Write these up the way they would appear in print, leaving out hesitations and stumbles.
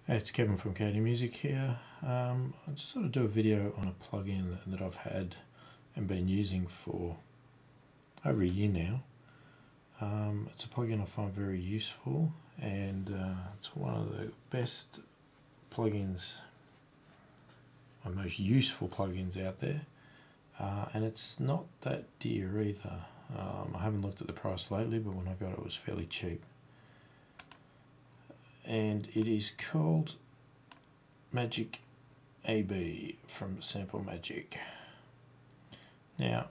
Hey, it's Kevin from KD Music here. I just sort of do a video on a plugin that I've had and been using for over a year now. It's a plugin I find very useful, and it's one of the best plugins, or most useful plugins out there. And it's not that dear either. I haven't looked at the price lately, but when I got it, it was fairly cheap. And it is called Magic AB from Sample Magic. Now,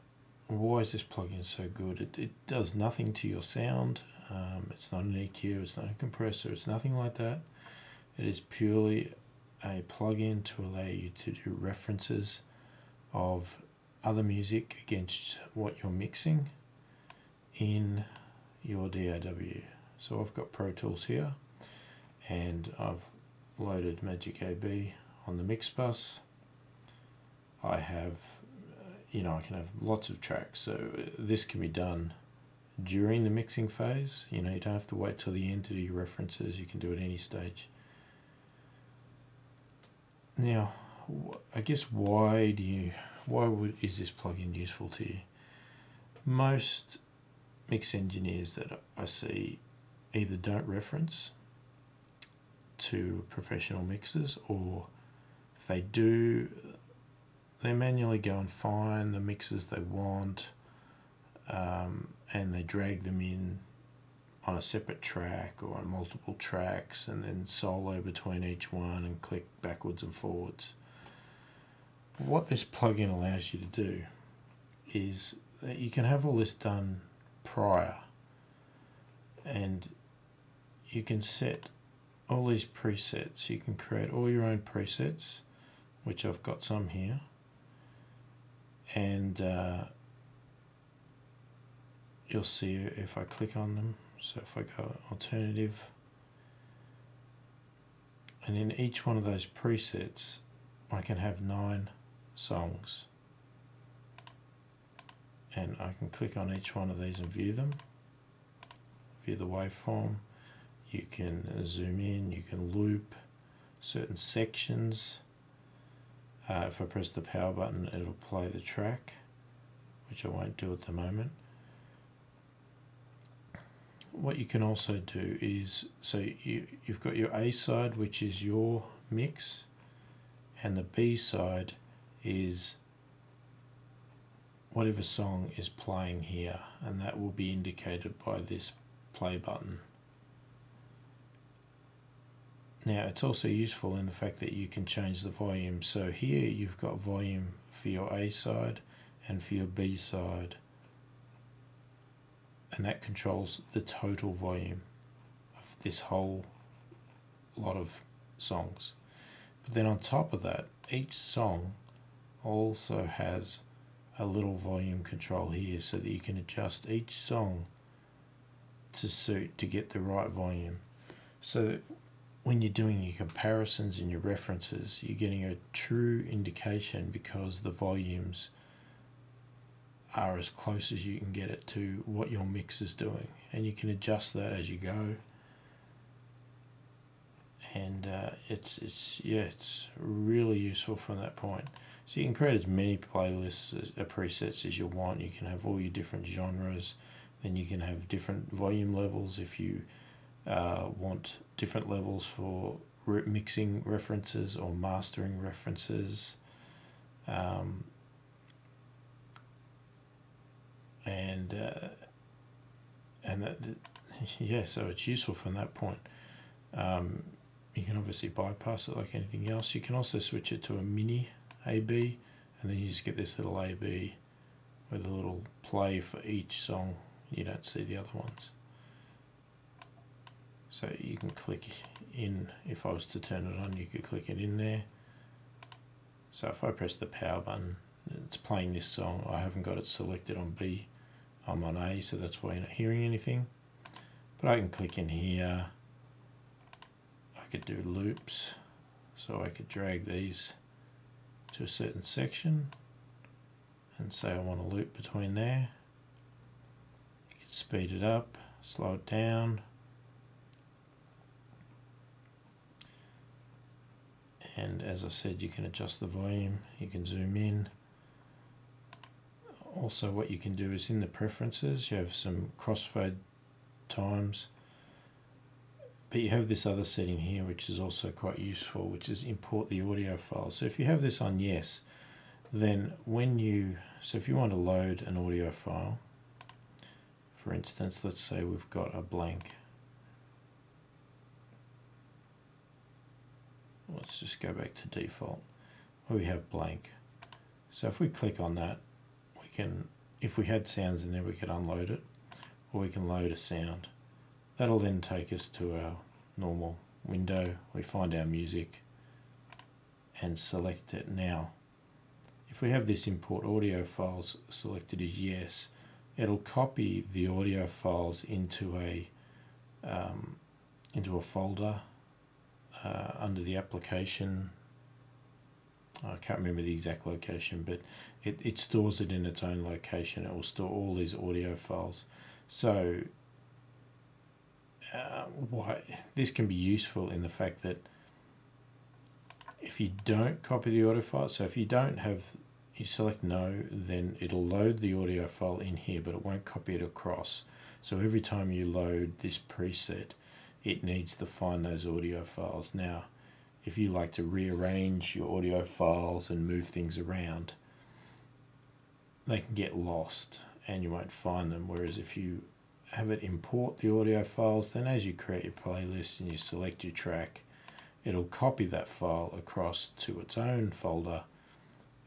why is this plugin so good? It does nothing to your sound. It's not an EQ, it's not a compressor, it's nothing like that. It is purely a plugin to allow you to do references of other music against what you're mixing in your DAW. So I've got Pro Tools here, and I've loaded Magic AB on the mix bus. I have, I can have lots of tracks, so this can be done during the mixing phase. You don't have to wait till the end to do your references. You can do it at any stage. Now, I guess is this plugin useful to you? Most mix engineers that I see either don't reference to professional mixers, or if they do, they manually go and find the mixes they want, and they drag them in on a separate track or on multiple tracks, and then solo between each one and click backwards and forwards. What this plugin allows you to do is that you can have all this done prior, and you can set all these presets. You can create all your own presets, which I've got some here, and you'll see if I click on them. So if I go alternative, and in each one of those presets I can have 9 songs, and I can click on each one of these and view them, view the waveform. You can zoom in, you can loop certain sections. If I press the power button, it'll play the track, which I won't do at the moment. What you can also do is, so you've got your A side, which is your mix, and the B side is whatever song is playing here, and that will be indicated by this play button. Now, it's also useful in the fact that you can change the volume. So here you've got volume for your A side and for your B side, and that controls the total volume of this whole lot of songs. But then on top of that, each song also has a little volume control here, so that you can adjust each song to suit, to get the right volume. So that when you're doing your comparisons and your references, you're getting a true indication, because the volumes are as close as you can get it to what your mix is doing, and you can adjust that as you go. And it's really useful from that point. So you can create as many playlists, presets as you want. You can have all your different genres. Then you can have different volume levels if you want different levels for mixing references or mastering references. So it's useful from that point. You can obviously bypass it like anything else. You can also switch it to a mini AB, and then you just get this little AB with a little play for each song. You don't see the other ones. So you can click in, if I was to turn it on, you could click it in there. So if I press the power button, it's playing this song. I haven't got it selected on B, I'm on A, so that's why you're not hearing anything. But I can click in here. I could do loops, so I could drag these to a certain section and say I want to loop between there. You can speed it up, slow it down. And as I said, you can adjust the volume, you can zoom in. Also what you can do is in the preferences you have some crossfade times, but you have this other setting here which is also quite useful, which is import the audio file. So if you have this on yes, then if you want to load an audio file, for instance, let's say we've got a blank. Let's just go back to default where we have blank. So if we click on that, we can, if we had sounds in there, we could unload it, or we can load a sound. That'll then take us to our normal window. We find our music and select it. Now, if we have this import audio files selected as yes, it'll copy the audio files into a folder under the application. I can't remember the exact location, but it stores it in its own location. It will store all these audio files. So this can be useful in the fact that if you don't copy the audio file, so if you don't have, you select no, then it'll load the audio file in here, but it won't copy it across. So every time you load this preset, it needs to find those audio files. Now, if you like to rearrange your audio files and move things around, they can get lost and you won't find them. Whereas if you have it import the audio files, then as you create your playlist and you select your track, it'll copy that file across to its own folder,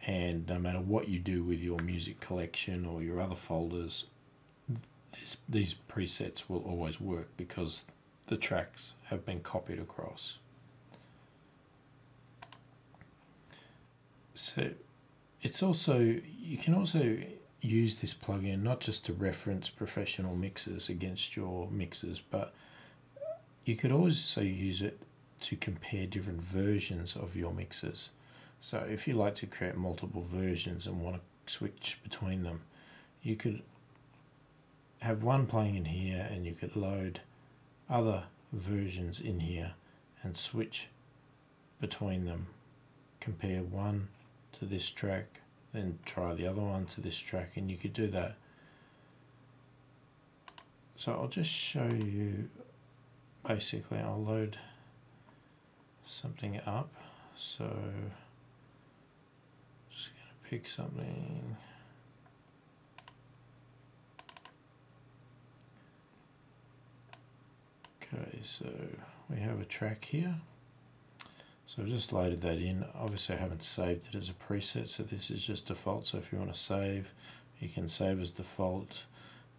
and no matter what you do with your music collection or your other folders, these presets will always work because the tracks have been copied across. So it's also, you can also use this plugin not just to reference professional mixes against your mixes, but you could also use it to compare different versions of your mixes. So if you like to create multiple versions and want to switch between them, you could have one playing in here and you could load other versions in here and switch between them. Compare one to this track, then try the other one to this track, and you could do that. So I'll just show you, basically I'll load something up. So just going to pick something. Okay, so we have a track here. So I've just loaded that in. Obviously I haven't saved it as a preset, so this is just default. So if you want to save, you can save as default,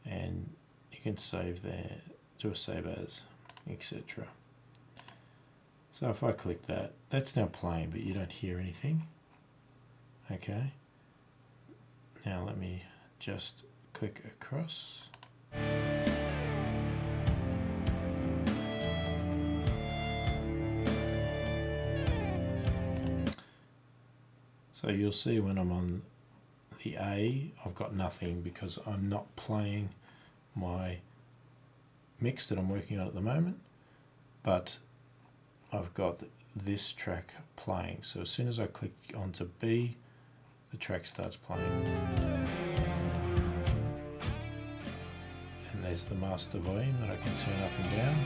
and you can save there, do a save as, etc. So if I click that, that's now playing, but you don't hear anything. Okay. Now let me just click across. So you'll see when I'm on the A, I've got nothing because I'm not playing my mix that I'm working on at the moment, but I've got this track playing. So as soon as I click onto B, the track starts playing. And there's the master volume that I can turn up and down,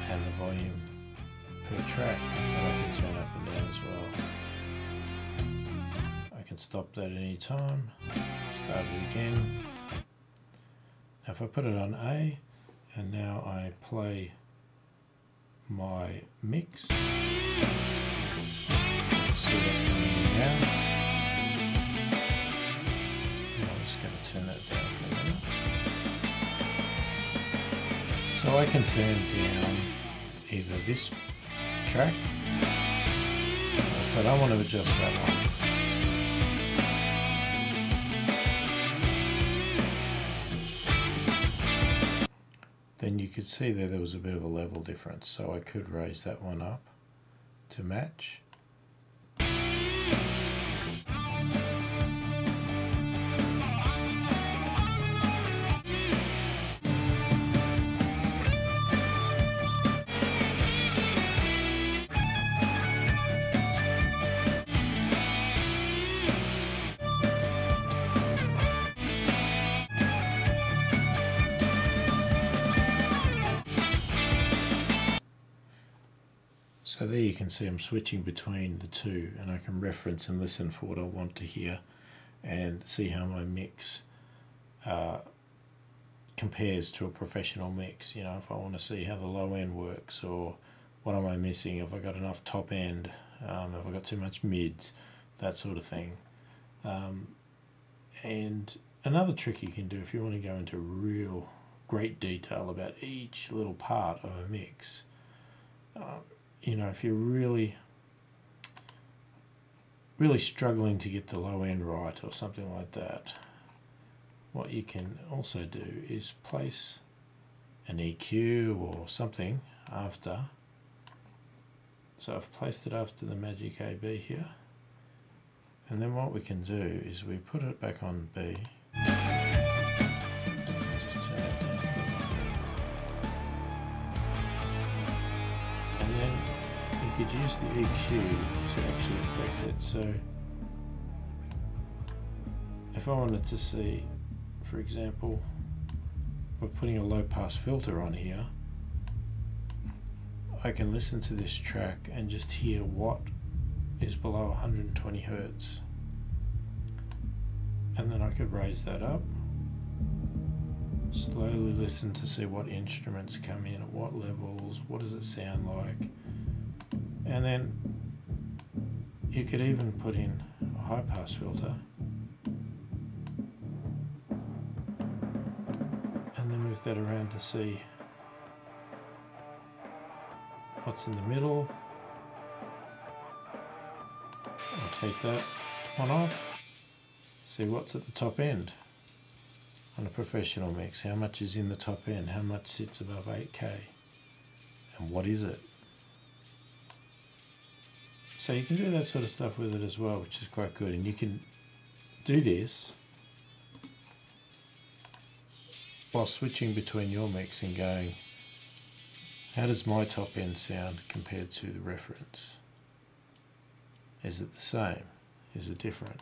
and the volume per track that I can turn up and down as well. I can stop that at any time, start it again. Now if I put it on A, and now I play my mix, see that coming in now. And I'm just going to turn that down for a minute. So I can turn down either this track, or if I don't want to adjust that one, then you could see there was a bit of a level difference, so I could raise that one up to match. So there you can see I'm switching between the two, and I can reference and listen for what I want to hear and see how my mix compares to a professional mix. You know, if I want to see how the low end works, or what am I missing, if I got enough top end, if I got too much mids, that sort of thing. And another trick you can do if you want to go into real great detail about each little part of a mix, you know, if you're really struggling to get the low end right or something like that, what you can also do is place an EQ or something after. So I've placed it after the Magic AB here, and then what we can do is we put it back on B. Just turn it down for a moment. And then you could use the EQ to actually affect it. So if I wanted to see, for example, by putting a low pass filter on here, I can listen to this track and just hear what is below 120 Hertz. And then I could raise that up, slowly listen to see what instruments come in at what levels, what does it sound like. And then you could even put in a high pass filter and then move that around to see what's in the middle. I'll take that one off, see what's at the top end on a professional mix, how much is in the top end, how much sits above 8K, and what is it. So you can do that sort of stuff with it as well, which is quite good. And you can do this while switching between your mix and going, how does my top end sound compared to the reference? Is it the same? Is it different?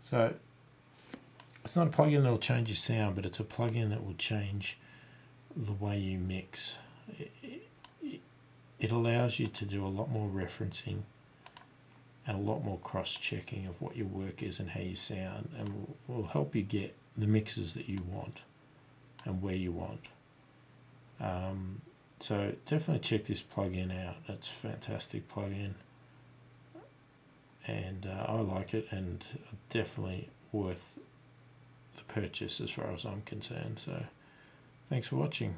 So it's not a plugin that will change your sound, but it's a plugin that will change the way you mix. It allows you to do a lot more referencing and a lot more cross-checking of what your work is and how you sound, and will help you get the mixes that you want and where you want. So definitely check this plugin out. It's a fantastic plugin, and I like it, and definitely worth the purchase as far as I'm concerned. So thanks for watching.